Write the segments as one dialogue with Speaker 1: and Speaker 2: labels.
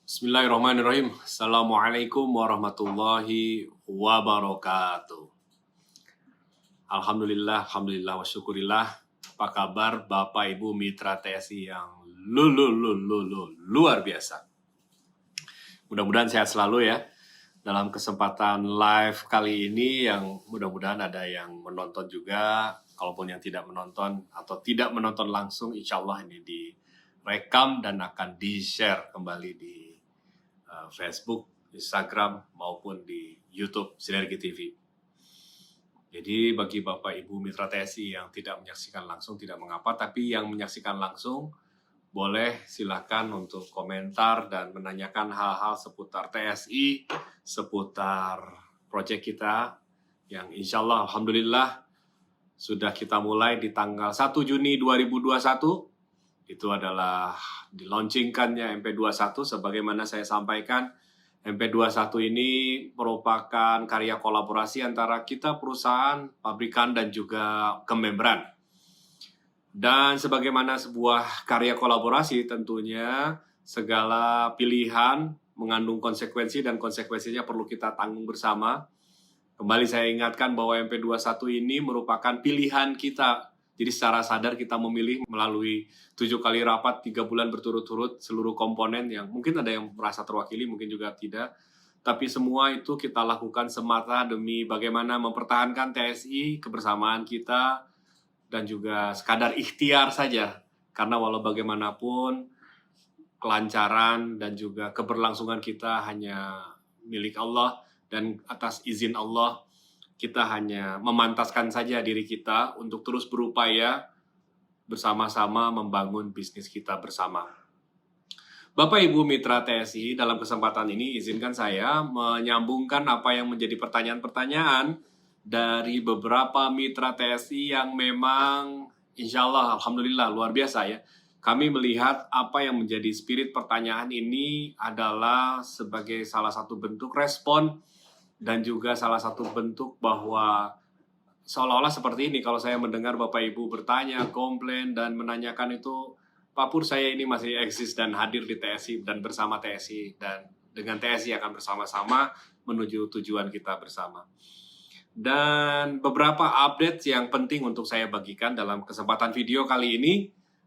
Speaker 1: Bismillahirrahmanirrahim. Assalamualaikum warahmatullahi wabarakatuh. Alhamdulillah, wa syukurillah. Apa kabar Bapak Ibu Mitra TSI yang luar biasa. Mudah-mudahan sehat selalu ya. Dalam kesempatan live kali ini yang mudah-mudahan ada yang menonton juga. Kalaupun yang tidak menonton atau tidak menonton langsung, insya Allah ini direkam dan akan di-share kembali di Facebook, Instagram, maupun di YouTube Sinergi TV. Jadi bagi Bapak Ibu Mitra TSI yang tidak menyaksikan langsung tidak mengapa, tapi yang menyaksikan langsung boleh silakan untuk komentar dan menanyakan hal-hal seputar TSI, seputar proyek kita yang insya Allah Alhamdulillah sudah kita mulai di tanggal 1 Juni 2021. Itu adalah di-launchingkannya MP21 sebagaimana saya sampaikan. MP21 ini merupakan karya kolaborasi antara kita perusahaan, pabrikan, dan juga kemembran. Dan sebagaimana sebuah karya kolaborasi tentunya segala pilihan mengandung konsekuensi dan konsekuensinya perlu kita tanggung bersama. Kembali saya ingatkan bahwa MP21 ini merupakan pilihan kita. Jadi secara sadar kita memilih melalui 7 kali rapat 3 bulan berturut-turut seluruh komponen yang mungkin ada yang merasa terwakili, mungkin juga tidak. Tapi semua itu kita lakukan semata demi bagaimana mempertahankan TSI, kebersamaan kita, dan juga sekadar ikhtiar saja. Karena walau bagaimanapun kelancaran dan juga keberlangsungan kita hanya milik Allah dan atas izin Allah. Kita hanya memantaskan saja diri kita untuk terus berupaya bersama-sama membangun bisnis kita bersama. Bapak Ibu Mitra TSI, dalam kesempatan ini izinkan saya menyambungkan apa yang menjadi pertanyaan-pertanyaan dari beberapa mitra TSI yang memang insya Allah Alhamdulillah luar biasa ya. Kami melihat apa yang menjadi spirit pertanyaan ini adalah sebagai salah satu bentuk respon dan juga salah satu bentuk bahwa seolah-olah seperti ini kalau saya mendengar Bapak Ibu bertanya, komplain, dan menanyakan itu, Pak Pur saya ini masih eksis dan hadir di TSI dan bersama TSI dan dengan TSI akan bersama-sama menuju tujuan kita bersama. Dan beberapa update yang penting untuk saya bagikan dalam kesempatan video kali ini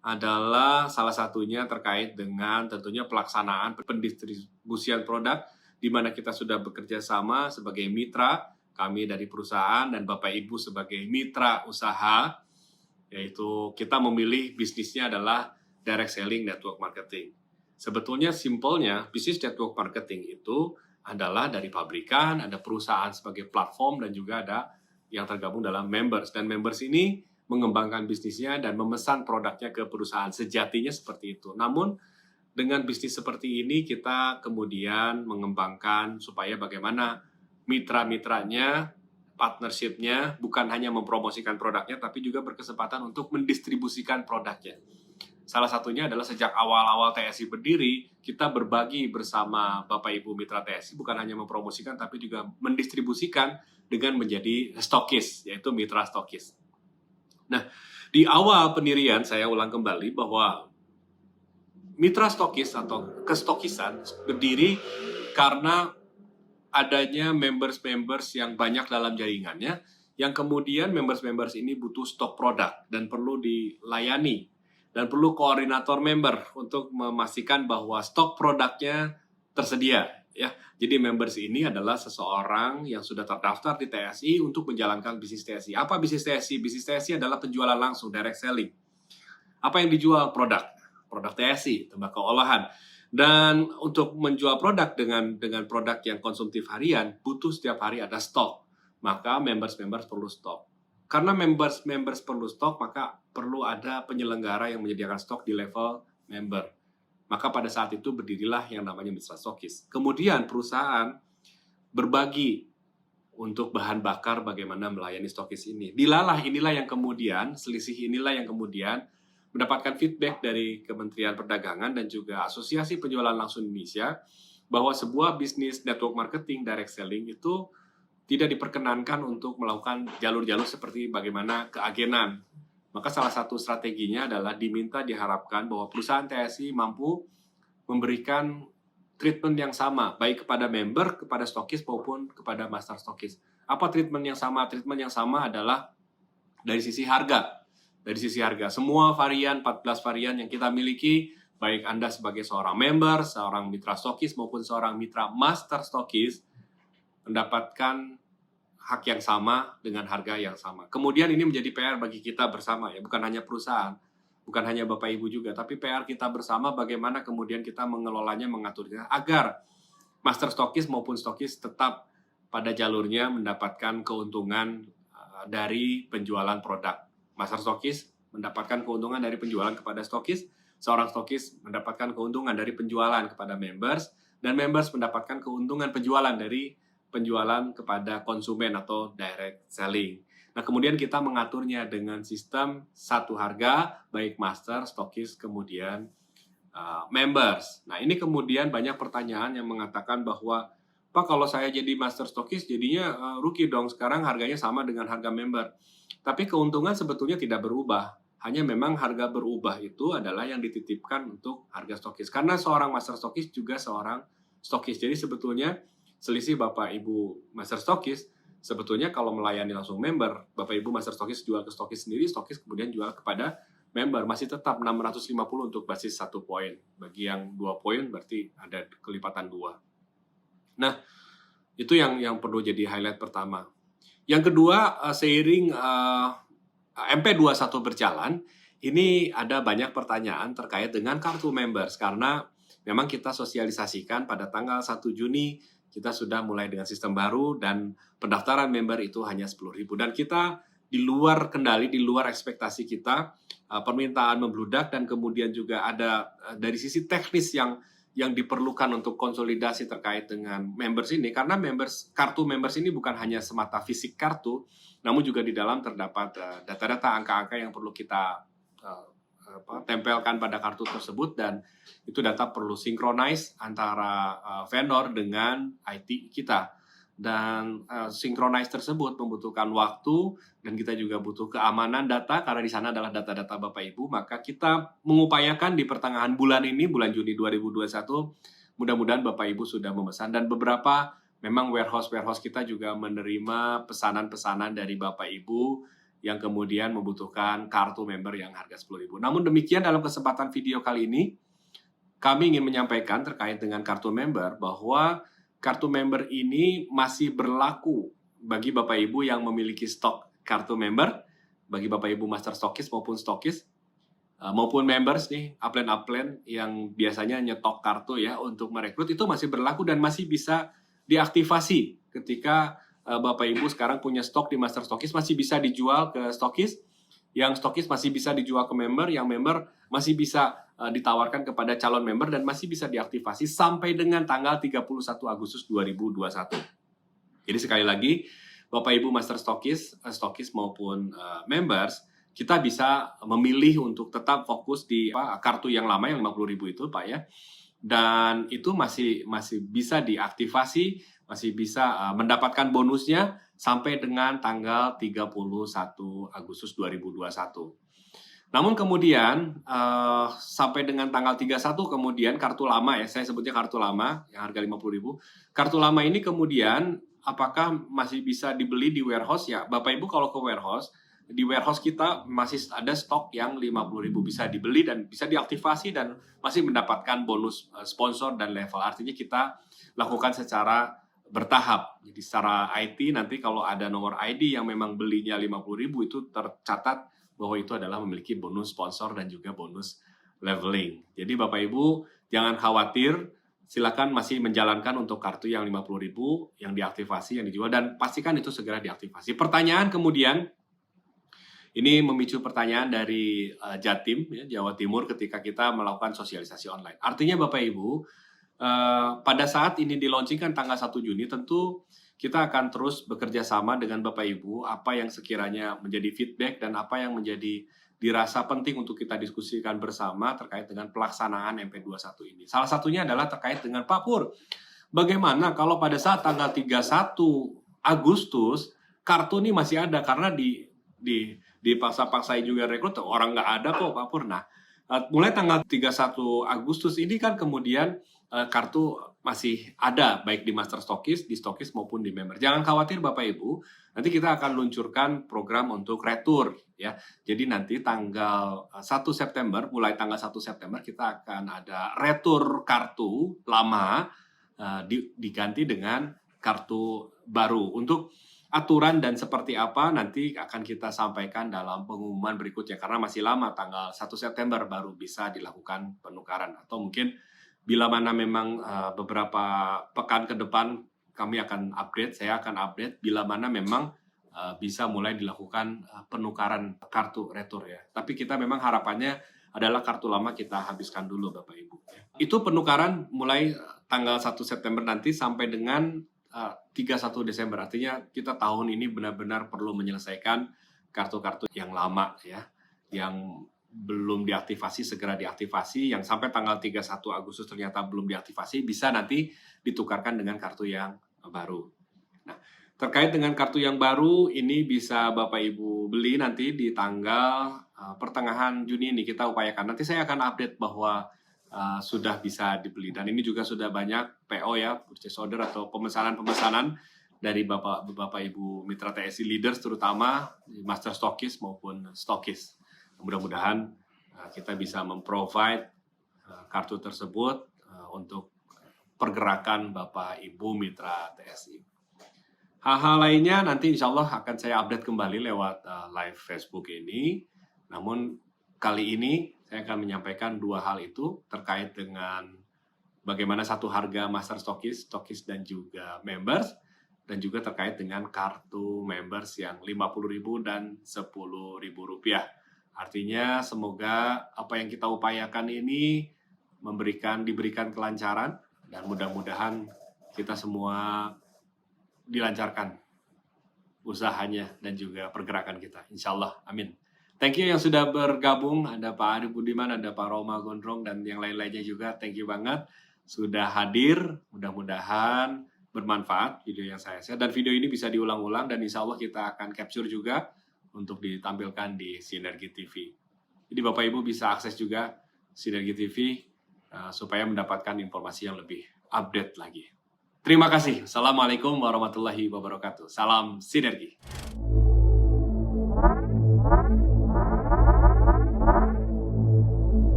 Speaker 1: adalah salah satunya terkait dengan tentunya pelaksanaan pendistribusian produk di mana kita sudah bekerja sama sebagai mitra, kami dari perusahaan dan Bapak Ibu sebagai mitra usaha, yaitu kita memilih bisnisnya adalah direct selling network marketing. Sebetulnya simpelnya bisnis network marketing itu adalah dari pabrikan, ada perusahaan sebagai platform dan juga ada yang tergabung dalam members. Dan members ini mengembangkan bisnisnya dan memesan produknya ke perusahaan, sejatinya seperti itu. Namun dengan bisnis seperti ini kita kemudian mengembangkan supaya bagaimana mitra-mitranya, partnership-nya bukan hanya mempromosikan produknya tapi juga berkesempatan untuk mendistribusikan produknya. Salah satunya adalah sejak awal-awal TSI berdiri, kita berbagi bersama Bapak Ibu Mitra TSI bukan hanya mempromosikan tapi juga mendistribusikan dengan menjadi stokis, yaitu mitra stokis. Nah, di awal pendirian saya ulang kembali bahwa mitra stokis atau kestokisan berdiri karena adanya members-members yang banyak dalam jaringannya, yang kemudian members-members ini butuh stok produk dan perlu dilayani, dan perlu koordinator member untuk memastikan bahwa stok produknya tersedia. Ya, jadi members ini adalah seseorang yang sudah terdaftar di TSI untuk menjalankan bisnis TSI. Apa bisnis TSI? Bisnis TSI adalah penjualan langsung, direct selling. Apa yang dijual? Produk TSI, tembakau olahan. Dan untuk menjual produk dengan produk yang konsumtif harian, butuh setiap hari ada stok. Maka members perlu stok. Karena members perlu stok, maka perlu ada penyelenggara yang menyediakan stok di level member. Maka pada saat itu berdirilah yang namanya mitra stokis. Kemudian perusahaan berbagi untuk bahan bakar bagaimana melayani stokis ini. Inilah yang kemudian, selisih inilah yang kemudian mendapatkan feedback dari Kementerian Perdagangan dan juga Asosiasi Penjualan Langsung Indonesia bahwa sebuah bisnis network marketing direct selling itu tidak diperkenankan untuk melakukan jalur-jalur seperti bagaimana keagenan. Maka salah satu strateginya adalah diharapkan bahwa perusahaan TSI mampu memberikan treatment yang sama, baik kepada member, kepada stokis maupun kepada master stokis. Apa treatment yang sama? Treatment yang sama adalah dari sisi harga. Dari sisi harga, semua varian, 14 varian yang kita miliki, baik Anda sebagai seorang member, seorang mitra stokis maupun seorang mitra master stokis, mendapatkan hak yang sama dengan harga yang sama. Kemudian ini menjadi PR bagi kita bersama ya, bukan hanya perusahaan, bukan hanya Bapak Ibu juga, tapi PR kita bersama bagaimana kemudian kita mengelolanya, mengaturnya agar master stokis maupun stokis tetap pada jalurnya mendapatkan keuntungan dari penjualan produk. Master stokis mendapatkan keuntungan dari penjualan kepada stokis, seorang stokis mendapatkan keuntungan dari penjualan kepada members, dan members mendapatkan keuntungan penjualan dari penjualan kepada konsumen atau direct selling. Nah, kemudian kita mengaturnya dengan sistem satu harga, baik master, stokis, kemudian members. Nah, ini kemudian banyak pertanyaan yang mengatakan bahwa, Pak, kalau saya jadi master stokis, jadinya rugi dong, sekarang harganya sama dengan harga member. Tapi keuntungan sebetulnya tidak berubah. Hanya memang harga berubah itu adalah yang dititipkan untuk harga stokis. Karena seorang master stokis juga seorang stokis. Jadi sebetulnya selisih Bapak Ibu master stokis, sebetulnya kalau melayani langsung member, Bapak Ibu master stokis jual ke stokis sendiri, stokis kemudian jual kepada member, masih tetap 650 untuk basis 1 poin. Bagi yang 2 poin berarti ada kelipatan 2. Nah, itu yang perlu jadi highlight pertama. Yang kedua, seiring MP21 berjalan, ini ada banyak pertanyaan terkait dengan kartu members, karena memang kita sosialisasikan pada tanggal 1 Juni, kita sudah mulai dengan sistem baru dan pendaftaran member itu hanya 10.000. Dan kita di luar kendali, di luar ekspektasi kita, permintaan membludak dan kemudian juga ada dari sisi teknis yang diperlukan untuk konsolidasi terkait dengan members ini, karena kartu members ini bukan hanya semata fisik kartu, namun juga di dalam terdapat data-data, angka-angka yang perlu kita tempelkan pada kartu tersebut, dan itu data perlu synchronize antara vendor dengan IT kita. Dan synchronize tersebut membutuhkan waktu, dan kita juga butuh keamanan data karena di sana adalah data-data Bapak Ibu. Maka kita mengupayakan di pertengahan bulan ini, bulan Juni 2021, mudah-mudahan Bapak Ibu sudah memesan, dan beberapa memang warehouse kita juga menerima pesanan-pesanan dari Bapak Ibu yang kemudian membutuhkan kartu member yang harga 10.000. Namun demikian, dalam kesempatan video kali ini, kami ingin menyampaikan terkait dengan kartu member bahwa kartu member ini masih berlaku bagi Bapak Ibu yang memiliki stok kartu member, bagi Bapak Ibu master stokis maupun stokis, maupun members nih, upline yang biasanya nyetok kartu ya untuk merekrut, itu masih berlaku dan masih bisa diaktifasi ketika Bapak Ibu sekarang punya stok di master stokis, masih bisa dijual ke stokis, yang stokis masih bisa dijual ke member, yang member masih bisa ditawarkan kepada calon member dan masih bisa diaktifasi sampai dengan tanggal 31 Agustus 2021. Jadi sekali lagi, Bapak Ibu master stokis maupun members, kita bisa memilih untuk tetap fokus di kartu yang lama yang 50.000 itu, Pak ya. Dan itu masih bisa diaktifasi, masih bisa mendapatkan bonusnya sampai dengan tanggal 31 Agustus 2021. Namun kemudian sampai dengan tanggal 31 kemudian kartu lama ya, saya sebutnya kartu lama yang harga 50.000. Kartu lama ini kemudian apakah masih bisa dibeli di warehouse ya? Bapak Ibu kalau ke warehouse, di warehouse kita masih ada stok yang 50.000 bisa dibeli dan bisa diaktifasi dan masih mendapatkan bonus sponsor dan level. Artinya kita lakukan secara bertahap. Jadi secara IT nanti kalau ada nomor ID yang memang belinya 50.000 itu tercatat bahwa itu adalah memiliki bonus sponsor dan juga bonus leveling. Jadi Bapak Ibu jangan khawatir, silakan masih menjalankan untuk kartu yang 50.000 yang diaktifasi, yang dijual, dan pastikan itu segera diaktifasi. Pertanyaan kemudian, ini memicu pertanyaan dari Jatim, ya, Jawa Timur, ketika kita melakukan sosialisasi online. Artinya Bapak Ibu, pada saat ini di-launchingkan tanggal 1 Juni, tentu kita akan terus bekerja sama dengan Bapak Ibu, apa yang sekiranya menjadi feedback dan apa yang menjadi dirasa penting untuk kita diskusikan bersama terkait dengan pelaksanaan MP21 ini. Salah satunya adalah terkait dengan Pak Pur, bagaimana kalau pada saat tanggal 31 Agustus, kartu ini masih ada, karena dipaksa-paksain juga rekrut, orang nggak ada kok Pak Pur. Nah, Mulai tanggal 31 Agustus ini kan kemudian kartu masih ada baik di Master Stokis, di Stokis maupun di member. Jangan khawatir Bapak Ibu, nanti kita akan luncurkan program untuk retur ya. Jadi nanti tanggal 1 September, mulai tanggal 1 September kita akan ada retur kartu lama diganti dengan kartu baru. Untuk aturan dan seperti apa nanti akan kita sampaikan dalam pengumuman berikutnya karena masih lama, tanggal 1 September baru bisa dilakukan penukaran, atau mungkin bila mana memang beberapa pekan ke depan kami akan update, saya akan update bila mana memang bisa mulai dilakukan penukaran kartu retur ya. Tapi kita memang harapannya adalah kartu lama kita habiskan dulu Bapak Ibu. Itu penukaran mulai tanggal 1 September nanti sampai dengan 31 Desember. Artinya kita tahun ini benar-benar perlu menyelesaikan kartu-kartu yang lama ya, yang belum diaktifasi segera diaktifasi, yang sampai tanggal 31 Agustus ternyata belum diaktifasi bisa nanti ditukarkan dengan kartu yang baru. Nah, terkait dengan kartu yang baru ini bisa Bapak Ibu beli nanti di tanggal pertengahan Juni ini kita upayakan. Nanti saya akan update bahwa sudah bisa dibeli, dan ini juga sudah banyak PO ya, purchase order atau pemesanan dari Bapak Ibu Mitra TSI Leaders, terutama Master Stokis maupun Stokis. Mudah-mudahan kita bisa memprovide kartu tersebut untuk pergerakan Bapak Ibu Mitra TSI. Hal-hal lainnya nanti insya Allah akan saya update kembali lewat live Facebook ini. Namun kali ini saya akan menyampaikan dua hal itu terkait dengan bagaimana satu harga Master Stokis, Stokis dan juga Members, dan juga terkait dengan kartu Members yang Rp50.000 dan Rp10.000. Artinya semoga apa yang kita upayakan ini diberikan kelancaran, dan mudah-mudahan kita semua dilancarkan usahanya dan juga pergerakan kita. Insya Allah, amin. Thank you yang sudah bergabung, ada Pak Ari Budiman, ada Pak Roma Gondrong, dan yang lain-lainnya juga. Thank you banget sudah hadir. Mudah-mudahan bermanfaat video yang saya share, dan video ini bisa diulang-ulang, dan insya Allah kita akan capture juga untuk ditampilkan di Sinergi TV. Jadi Bapak Ibu bisa akses juga Sinergi TV supaya mendapatkan informasi yang lebih update lagi. Terima kasih. Assalamualaikum warahmatullahi wabarakatuh. Salam Sinergi.